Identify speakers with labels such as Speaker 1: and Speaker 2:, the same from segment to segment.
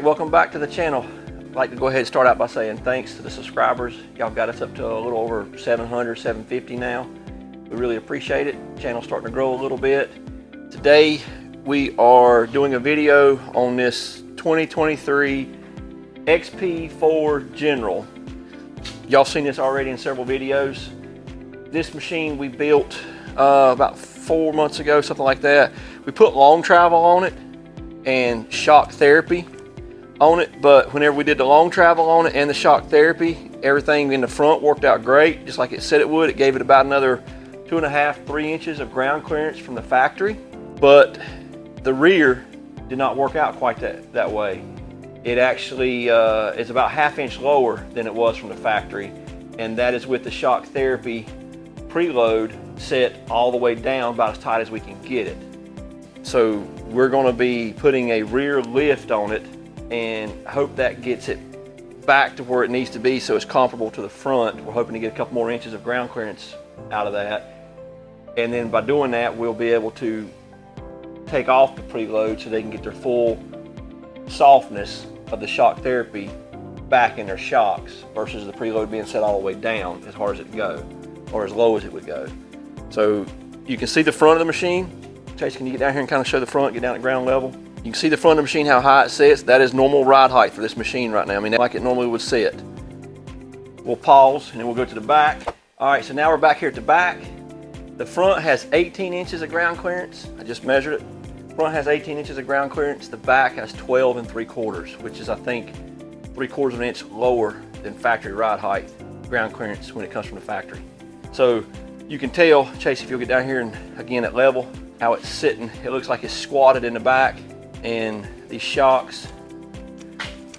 Speaker 1: welcome back to the channel. I'd like to go ahead and start out by saying thanks to the subscribers. Y'all got us up to a little over 700, 750 now. We really appreciate it. The channel's starting to grow a little bit. Today we are doing a video on this 2023 XP4 General. Y'all seen this already in several videos. This machine we built about 4 months ago, something like that. We put long travel on it and shock therapy on it, but whenever we did the long travel on it and the shock therapy, everything in the front worked out great, just like it said it would. It gave it about another 2.5, 3 inches of ground clearance from the factory, but the rear did not work out quite that way. It actually is about 1/2 inch lower than it was from the factory, and that is with the shock therapy preload set all the way down about as tight as we can get it. So we're going to be putting a rear lift on it and hope that gets it back to where it needs to be so it's comparable to the front. We're hoping to get a couple more inches of ground clearance out of that, and then by doing that we'll be able to take off the preload so they can get their full softness of the shock therapy back in their shocks versus the preload being set all the way down as hard as it would go, or as low as it would go. So you can see the front of the machine. Chase, can you get down here and kind of show the front, get down at ground level? You can see the front of the machine, how high it sits. That is normal ride height for this machine right now. I mean, like it normally would sit. We'll pause and then we'll go to the back. All right, so now we're back here at the back. The front has 18 inches of ground clearance. I just measured it. Front has 18 inches of ground clearance. The back has 12 3/4, which is, I think, 3/4 of an inch lower than factory ride height ground clearance when it comes from the factory. So you can tell, Chase, if you'll get down here and again at level, how it's sitting. It looks like it's squatted in the back, and these shocks,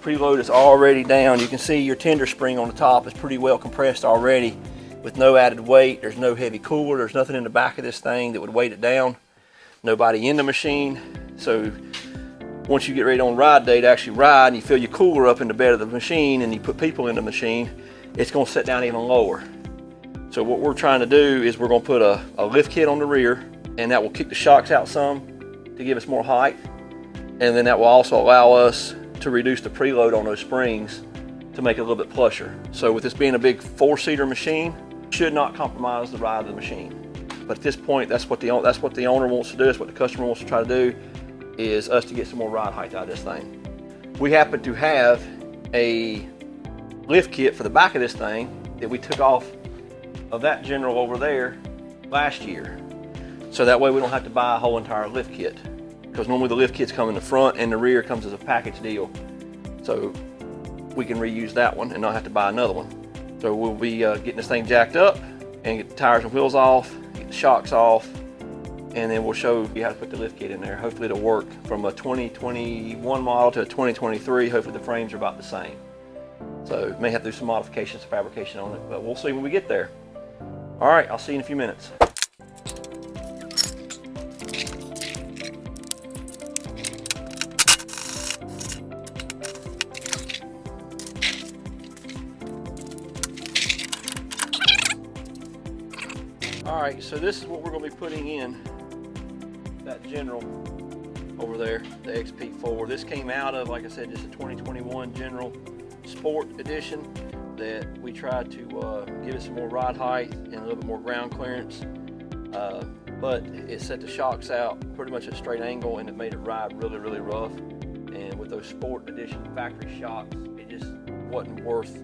Speaker 1: preload is already down. You can see your tender spring on the top is pretty well compressed already with no added weight. There's no heavy cooler. There's nothing in the back of this thing that would weight it down. Nobody in the machine. So once you get ready on ride day to actually ride and you fill your cooler up in the bed of the machine and you put people in the machine, it's going to sit down even lower. So what we're trying to do is we're going to put a lift kit on the rear, and that will kick the shocks out some to give us more height, and then that will also allow us to reduce the preload on those springs to make it a little bit plusher. So with this being a big 4-seater machine, should not compromise the ride of the machine. But at this point, that's what the owner wants to do. That's what the customer wants to try to do, is us to get some more ride height out of this thing. We happen to have a lift kit for the back of this thing that we took off of that General over there last year. So that way we don't have to buy a whole entire lift kit, because normally the lift kits come in the front and the rear comes as a package deal. So we can reuse that one and not have to buy another one. So we'll be getting this thing jacked up and get the tires and wheels off, get the shocks off, and then we'll show you how to put the lift kit in there. Hopefully it'll work. From a 2021 model to a 2023, hopefully the frames are about the same. So may have to do some modifications, fabrication on it, but we'll see when we get there. All right, I'll see you in a few minutes. All right, so this is what we're going to be putting in that General over there, the XP4. This came out of, like I said, just a 2021 General Sport Edition that we tried to give it some more ride height and a little bit more ground clearance, but it set the shocks out pretty much at a straight angle, and it made it ride really, really rough. And with those Sport Edition factory shocks, it just wasn't worth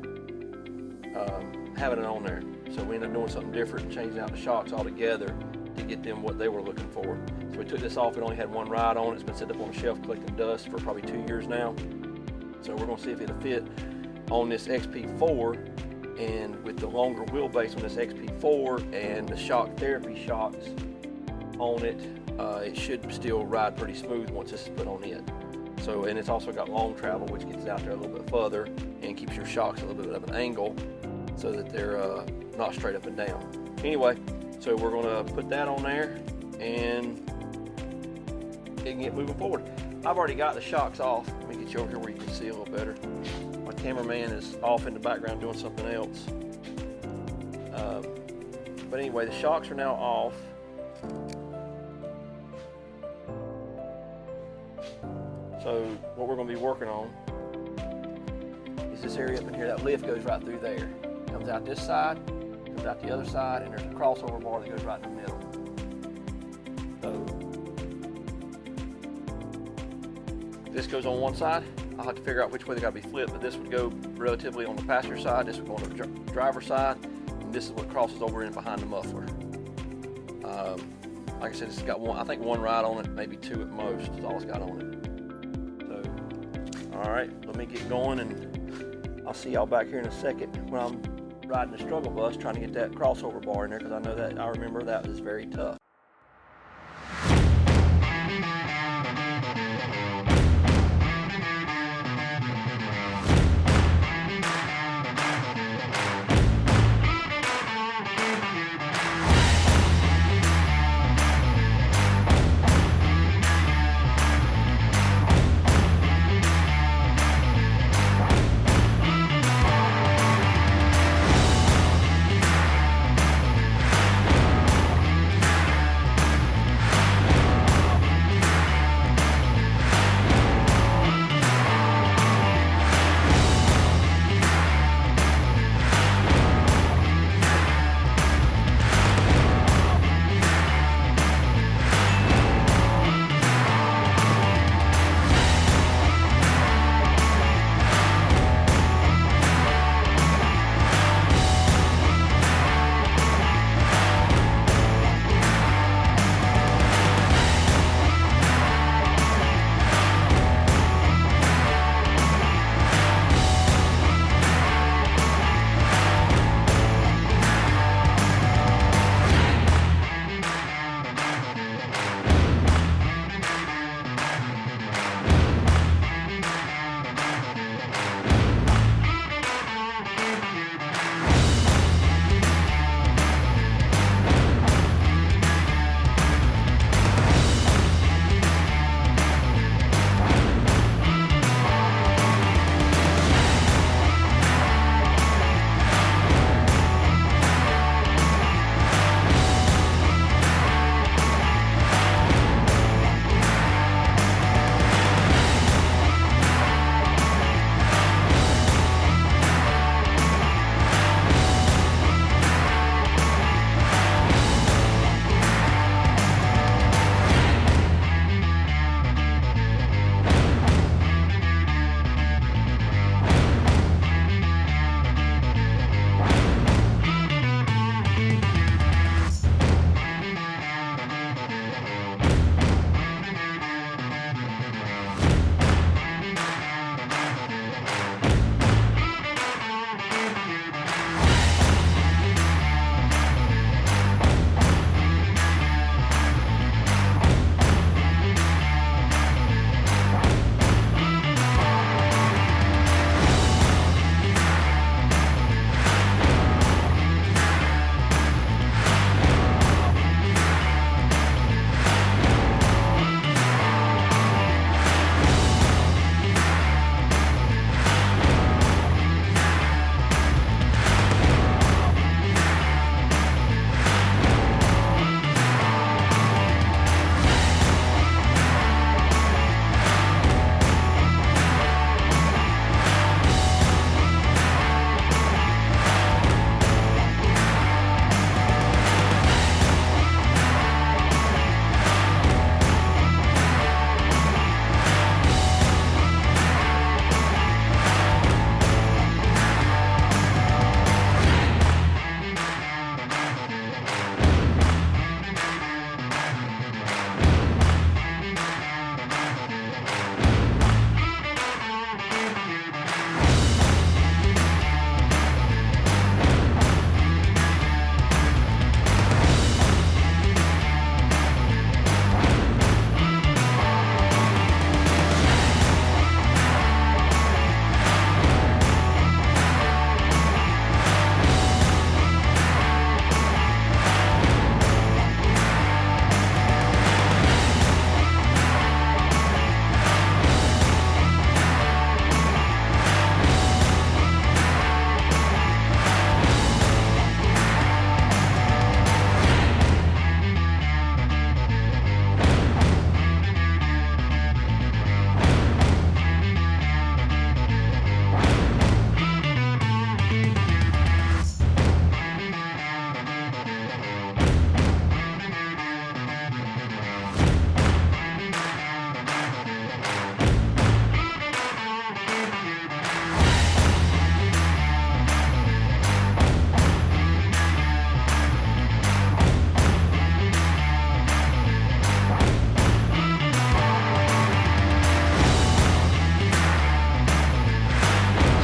Speaker 1: having it on there. So we ended up doing something different and changing out the shocks altogether to get them what they were looking for. So we took this off. It only had one ride on it. It's been sitting up on the shelf collecting dust for probably 2 years now. So we're going to see if it'll fit on this XP4, and with the longer wheelbase on this XP4 and the shock therapy shocks on it, it should still ride pretty smooth once this is put on it. So, and it's also got long travel, which gets out there a little bit further and keeps your shocks a little bit of an angle so that they're not straight up and down. Anyway, so we're going to put that on there and get moving forward. I've already got the shocks off. Let me get you over here where you can see a little better. My cameraman is off in the background doing something else. But anyway, the shocks are now off. So what we're going to be working on is this area up in here. That lift goes right through there. Comes out this side, comes out the other side, and there's a crossover bar that goes right in the middle. So this goes on one side. I'll have to figure out which way they got to be flipped, but this would go relatively on the passenger side, this would go on the driver's side, and this is what crosses over in behind the muffler. Like I said, it's got one, I think one ride on it, maybe two at most, is all it's got on it. So, all right, let me get going, and I'll see y'all back here in a second when I'm riding the struggle bus trying to get that crossover bar in there, because I know that, I remember that was very tough.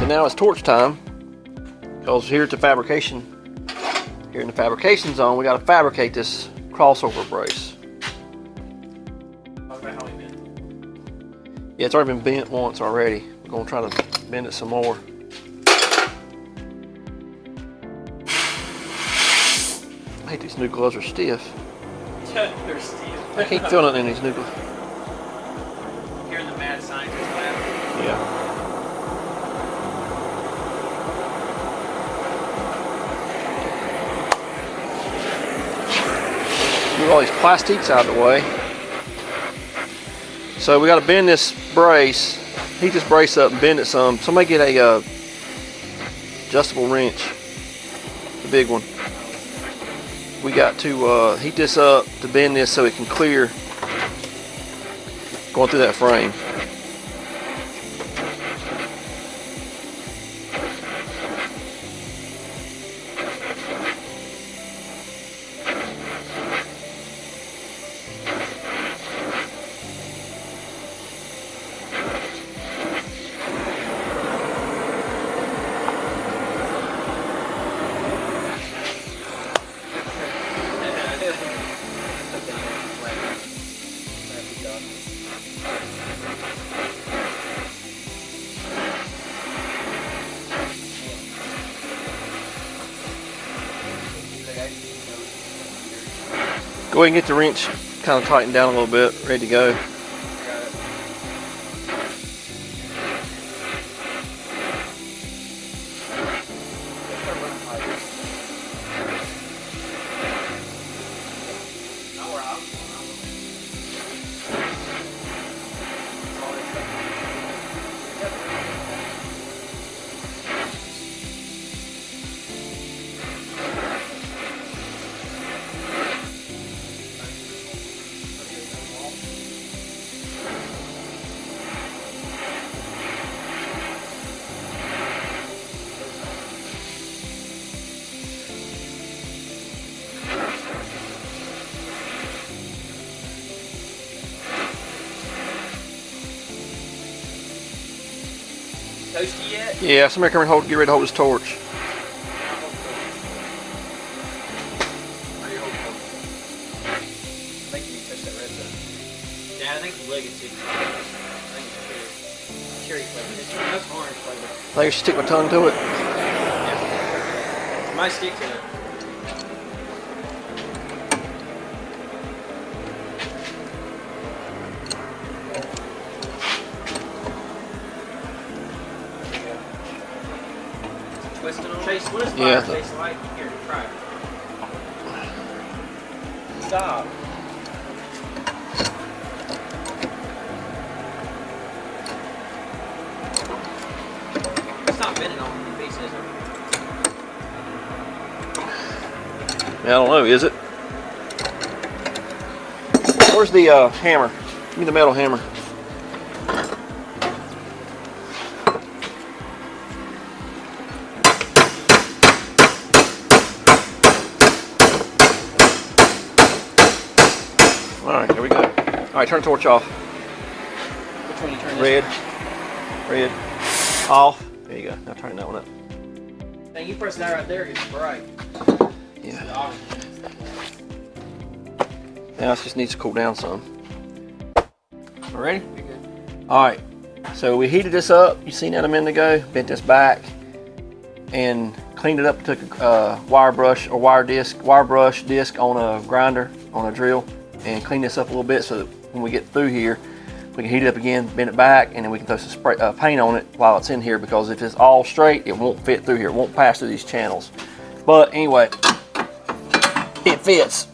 Speaker 1: now it's torch time, because here in the fabrication zone, we got to fabricate this crossover brace. Yeah, it's already been bent once already. We're gonna try to bend it some more. I hate these new gloves are stiff.
Speaker 2: They're stiff.
Speaker 1: I keep feeling it in these new gloves.
Speaker 2: Here in the mad scientist lab.
Speaker 1: Yeah. Move all these plastics out of the way. So we got to bend this brace, heat this brace up and bend it some. Somebody get a adjustable wrench, the big one. We got to heat this up to bend this so it can clear going through that frame. Go ahead and get the wrench kind of tightened down a little bit, ready to go.
Speaker 2: Toasty yet?
Speaker 1: Yeah, somebody come and get ready to hold this torch.
Speaker 2: I think you need to touch that red zone. Yeah, I think the leg is too. I think it's cherry flavor. That's orange flavor.
Speaker 1: I think I should stick my tongue to it.
Speaker 2: Yeah. It might stick to it. Chase, what does fire taste like? Here, try it. Stop. It's not bending on the piece, is it?
Speaker 1: Yeah, I don't know, is it? Where's the hammer? Give me the metal hammer. Alright, here we go. Alright, turn the torch off.
Speaker 2: Which one you turn
Speaker 1: Red. Red. Off. There you go. Now turn that one up.
Speaker 2: And you press that right there, it's bright.
Speaker 1: Yeah. Now it just needs to cool down some. All ready?
Speaker 2: You're good.
Speaker 1: Alright. So we heated this up. You seen that a minute ago. Bent this back and cleaned it up. Took a wire brush disc on a grinder, on a drill, and clean this up a little bit so that when we get through here, we can heat it up again, bend it back, and then we can throw some spray, paint on it while it's in here, because if it's all straight, it won't fit through here. It won't pass through these channels. But anyway, it fits.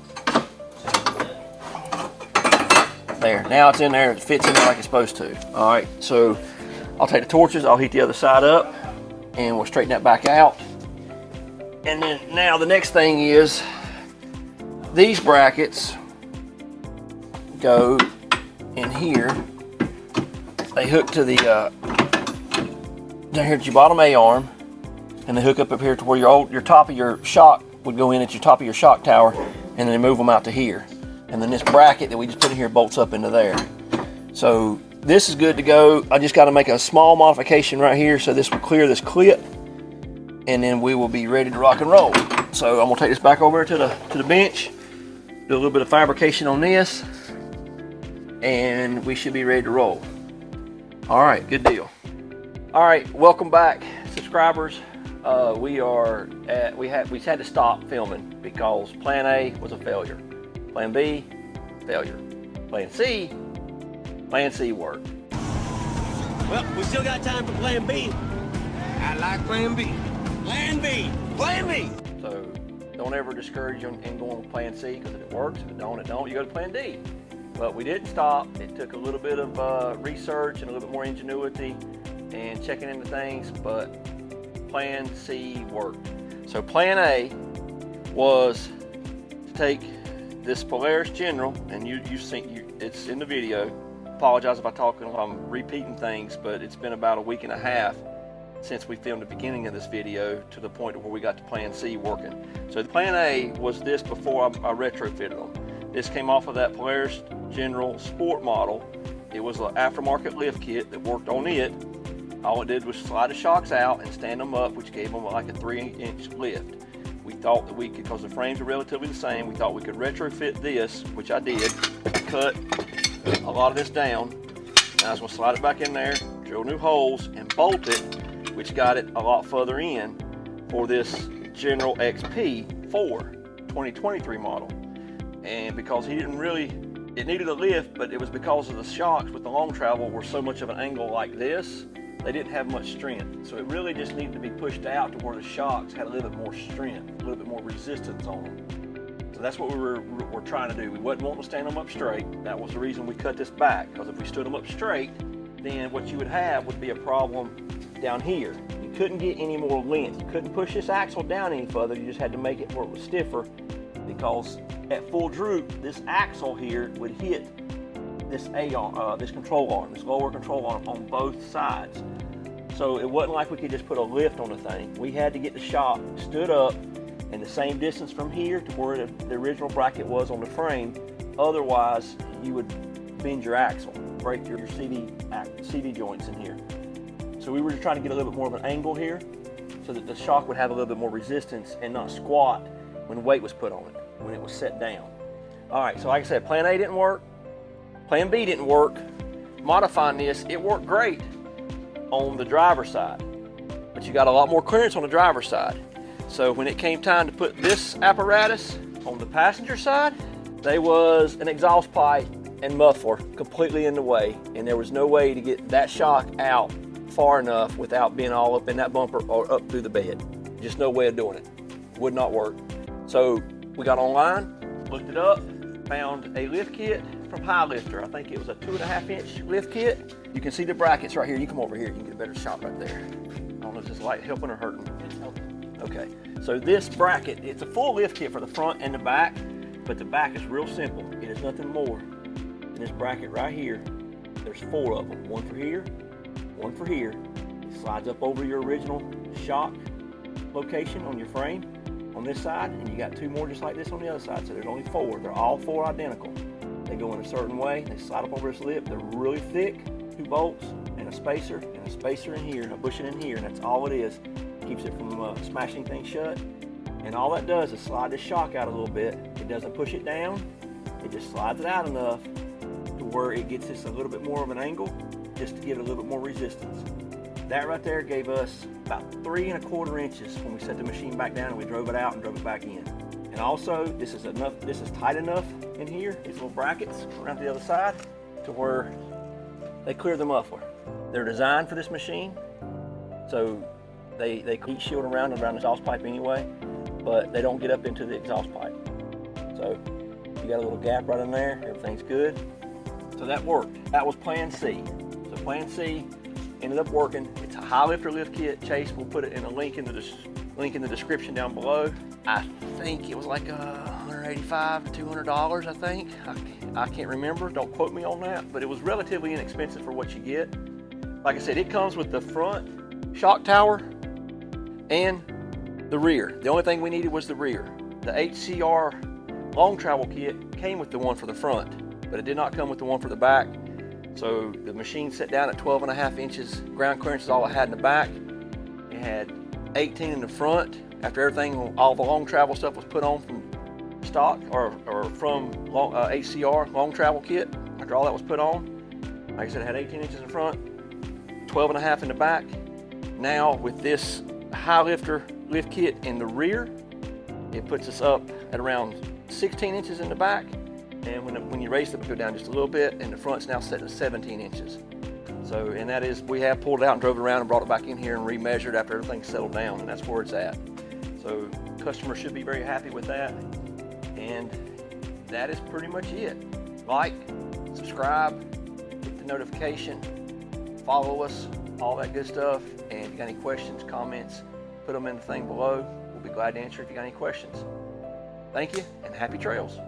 Speaker 1: There, now it's in there, it fits in there like it's supposed to. All right, so I'll take the torches, I'll heat the other side up, and we'll straighten that back out. And then now the next thing is, these brackets go in here. They hook to the down here at your bottom A-arm, and they hook up here to where your top of your shock would go in at your top of your shock tower, and then they move them out to here. And then this bracket that we just put in here bolts up into there. So this is good to go. I just got to make a small modification right here so this will clear this clip, and then we will be ready to rock and roll. So I'm gonna take this back over to the bench, do a little bit of fabrication on this, and we should be ready to roll. All right, good deal. All right, welcome back, subscribers. We had to stop filming because Plan A was a failure. Plan B, failure. Plan C worked.
Speaker 3: Well, we still got time for Plan B. I like Plan B. Plan B. Plan B.
Speaker 1: So don't ever discourage you in going with Plan C, because if it works, if it don't, you go to Plan D. But we didn't stop. It took a little bit of research and a little bit more ingenuity and checking into things, but Plan C worked. So Plan A was to take this Polaris General, and you've seen it's in the video. Apologize if I'm repeating things, but it's been about a week and a half since we filmed the beginning of this video to the point where we got to Plan C working. So the Plan A was this before I retrofitted them. This came off of that Polaris General Sport model. It was an aftermarket lift kit that worked on it. All it did was slide the shocks out and stand them up, which gave them like a 3-inch lift. We thought that we could, because the frames are relatively the same, we thought we could retrofit this, which I did. Cut a lot of this down. Now I was going to slide it back in there, drill new holes, and bolt it, which got it a lot further in for this General XP 4 2023 model. And because he didn't really, it needed a lift, but it was because of the shocks with the long travel were so much of an angle like this, they didn't have much strength. So it really just needed to be pushed out to where the shocks had a little bit more strength, a little bit more resistance on them. So that's what we were trying to do. We wasn't wanting to stand them up straight. That was the reason we cut this back, because if we stood them up straight, then what you would have would be a problem down here. You couldn't get any more length. You couldn't push this axle down any further. You just had to make it where it was stiffer, because at full droop, this axle here would hit this this control arm, this lower control arm on both sides. So it wasn't like we could just put a lift on the thing. We had to get the shock stood up and the same distance from here to where the original bracket was on the frame. Otherwise, you would bend your axle, break your CV joints in here. So we were just trying to get a little bit more of an angle here so that the shock would have a little bit more resistance and not squat when weight was put on it, when it was set down. All right, so like I said, Plan A didn't work. Plan B didn't work. Modifying this, it worked great on the driver's side, but you got a lot more clearance on the driver's side. So when it came time to put this apparatus on the passenger side, there was an exhaust pipe and muffler completely in the way, and there was no way to get that shock out far enough without being all up in that bumper or up through the bed. Just no way of doing it. Would not work. So we got online, looked it up, found a lift kit from High Lifter. I think it was a 2.5-inch lift kit. You can see the brackets right here. You come over here, you can get a better shot right there. I don't know if this light helping or hurting.
Speaker 2: It's helping.
Speaker 1: Okay, so this bracket, it's a full lift kit for the front and the back, but the back is real simple. It is nothing more than this bracket right here. There's 4 of them, one for here, one for here. It slides up over your original shock location on your frame on this side, and you got 2 more just like this on the other side. So there's only 4. They're all 4 identical. They go in a certain way. They slide up over this lip. They're really thick. 2 bolts and a spacer in here, a bushing in here, and that's all it is. Keeps it from smashing things shut. And all that does is slide this shock out a little bit. It doesn't push it down. It just slides it out enough to where it gets this a little bit more of an angle, just to give it a little bit more resistance. That right there gave us about 3¼ inches when we set the machine back down and we drove it out and drove it back in. And also, this is tight enough in here, these little brackets around the other side, to where they clear the muffler. They're designed for this machine, so they heat shield around the exhaust pipe anyway, but they don't get up into the exhaust pipe. So you got a little gap right in there, everything's good. So that worked. That was Plan C. So Plan C ended up working. It's a High Lifter lift kit. Chase will put it in a link in the description down below. I think it was like $185 to $200, I think. I can't remember, don't quote me on that, but it was relatively inexpensive for what you get. Like I said, it comes with the front shock tower and the rear. The only thing we needed was the rear. The HCR long travel kit came with the one for the front, but it did not come with the one for the back. So the machine set down at 12.5 inches ground clearance is all it had in the back. It had 18 in the front. After everything, all the long travel stuff was put on from stock or from HCR, long travel kit. After all that was put on, like I said, it had 18 inches in front, 12.5 in the back. Now with this high lifter lift kit in the rear, it puts us up at around 16 inches in the back. And when you raise it, it go down just a little bit, and the front's now set at 17 inches. So, and that is, we have pulled it out and drove it around and brought it back in here and remeasured after everything's settled down, and that's where it's at. So customers should be very happy with that. And that is pretty much it. Like, subscribe, hit the notification, follow us, all that good stuff. And if you got any questions, comments, put them in the thing below. We'll be glad to answer if you got any questions. Thank you, and happy trails.